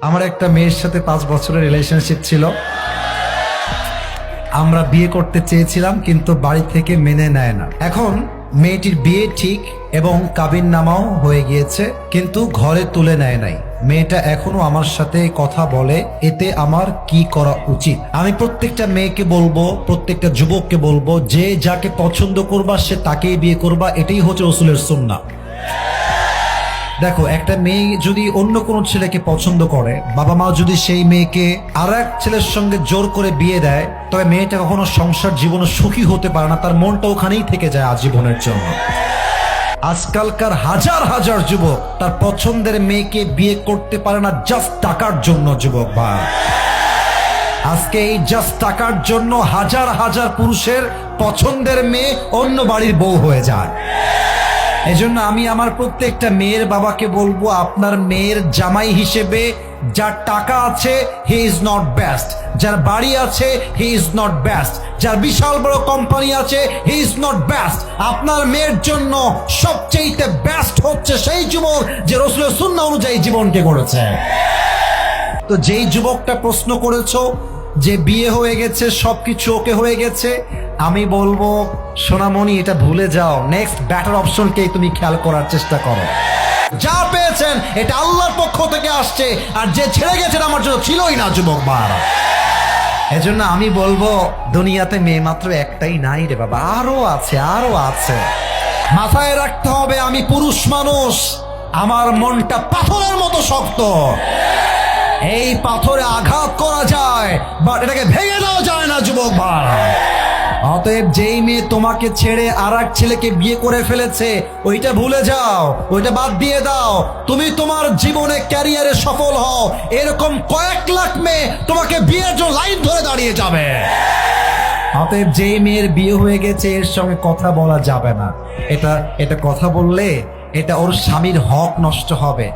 আমার একটা মেয়ের সাথে 5 বছরের রিলেশনশিপ ছিল। আমরা বিয়ে করতে চেয়েছিলাম কিন্তু বাড়ি থেকে মেনে নেয় না। এখন মেয়েটির বিয়ে ঠিক এবং কাবিননামাও হয়ে গিয়েছে, কিন্তু ঘরে তুলে নেয় নাই। মেয়েটা এখনো আমার সাথে কথা বলে, এতে আমার কি করা উচিত? আমি প্রত্যেকটা মেয়েকে বলবো, প্রত্যেকটা যুবককে বলবো, যে যাকে পছন্দ করবা সে তাকেই বিয়ে করবা, এটাই হচ্ছে রাসূলের সুন্নাহ। দেখো, একটা মেয়ে যদি অন্য কোনো ছেলেকে পছন্দ করে, বাবা মা যদি সেই মেয়েকে আর এক ছেলের সঙ্গে জোর করে বিয়ে দেয়, তবে মেয়েটা কখনো সংসার জীবনে সুখী হতে পারে না, তার মনটা ওখানেই থেকে যায় আজীবনের জন্য। আজকালকার হাজার হাজার যুবক তার পছন্দের মেয়েকে বিয়ে করতে পারে না জাস্ট টাকার জন্য। যুবক ভাই, আজকে এই জাস্ট টাকার জন্য হাজার হাজার পুরুষের পছন্দের মেয়ে অন্য বাড়ির বউ হয়ে যায়। এজন্য আমি আমার প্রত্যেকটা মেয়ের বাবাকে বলবো, আপনার মেয়ের জামাই হিসেবে যার টাকা আছে হি ইজ নট বেস্ট, যার বাড়ি আছে হি ইজ নট বেস্ট, যার বিশাল বড় কোম্পানি আছে হি ইজ নট বেস্ট। আপনার মেয়ের জন্য সবচেয়ে বেস্ট হচ্ছে সেই যুবক যে রাসূলের সুন্নাহ অনুযায়ী জীবনকে গড়েছে। তো যেই যুবকটা প্রশ্ন করেছো যে বিয়ে হয়ে গেছে, সবকিছু ওকে হয়ে গেছে, আমি বলবো সোনামণি, এটা ভুলে যাও। নেক্সট বেটার অপশনকেই তুমি খেয়াল করার চেষ্টা করো। যা পেয়েছেন এটা আল্লাহর পক্ষ থেকে আসছে, আর যে ছেড়ে গেছেন আমার জন্য ছিলই না। যুবক ভাইরা, এজন্য আমি বলবো দুনিয়াতে মেয়ে মাত্র একটাই নাই রে বাবা, আরো আছে, আরো আছে। মাথায় রাখতে হবে, আমি পুরুষ মানুষ, আমার মনটা পাথরের মতো শক্ত। এই পাথরে আঘাত করা যায়, বাট এটাকে ভেঙে দেওয়া যায় না। যুবক ভাই, অতএব যেই মেয়ে তোমাকে ছেড়ে আর এক ছেলেকে বিয়ে করে ফেলেছে, ওইটা ভুলে যাও, ওইটা বাদ দিয়ে দাও। তুমি তোমার জীবনে ক্যারিয়ারে সফল হও, এরকম কয়েক লাখ মেয়ে তোমাকে বিয়ের জন্য লাইন ধরে দাঁড়িয়ে যাবে। অতএব যেই মেয়ের বিয়ে হয়ে গেছে এর সঙ্গে কথা বলা যাবে না। এটা কথা বললে এটা ওর স্বামীর হক নষ্ট হবে।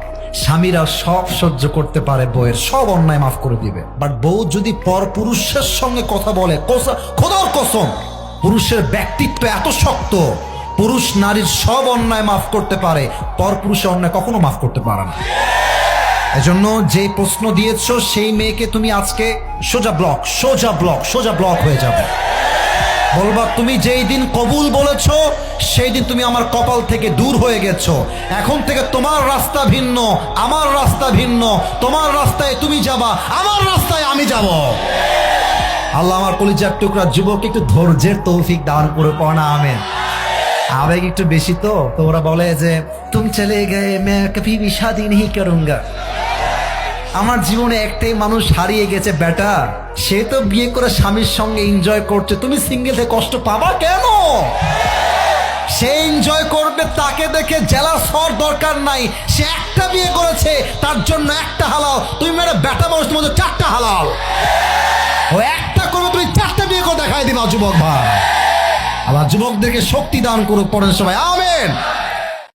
স্বামীরা সব সহ্য করতে পারে, বউয়ের সব অন্যায় মাফ করে দিবে, বাট বউ যদি পর পুরুষের সঙ্গে কথা বলে, খোদার কসম, পুরুষের ব্যক্তিত্ব এত শক্ত, পুরুষ নারীর সব অন্যায় মাফ করতে পারে, পর পুরুষের অন্যায় কখনো মাফ করতে পারে না। এজন্য যে প্রশ্ন দিয়েছো সেই মেয়েকে তুমি আজকে সোজা ব্লক হয়ে যাবে। বলবা, তুমি যেই দিন কবুল বলেছো সেই দিন তুমি আমার কপাল থেকে দূর হয়ে গেছো। এখন থেকে তোমার রাস্তা ভিন্ন, আমার রাস্তা ভিন্ন। তোমার রাস্তায় তুমি যাবা, আমার রাস্তায় আমি যাব। আল্লাহ আমার কলিজার টুকরা যুবক একটু ধৈর্যের তৌফিক দান করে পড়া। আমেন। আবেগ একটু বেশি তো ওরা বলে যে তুম চলে গে মে কভি ভি শাদি नहीं करूंगा। আমার জীবনে একটাই মানুষ হারিয়ে গেছে বেটা, সে তো বিয়ে করে স্বামীর সঙ্গে এনজয় করছে, তুমি সিঙ্গেল থেকে কষ্ট পাবা কেন? সে এনজয় করবে, তাকে দেখে জেলাস হওয়ার দরকার নাই। সে একটা বিয়ে করেছে, তার জন্য একটা হালাল। তুমি মেরে বেটা মানুষ, তোমাদের 4টা হালাল। ও একটা করবে, তুমি 4টা বিয়ে করে দেখাই দিবা। যুবক ভাই, আবার যুবকদেরকে শক্তি দান করুক, পড়েন সবাই আমেন।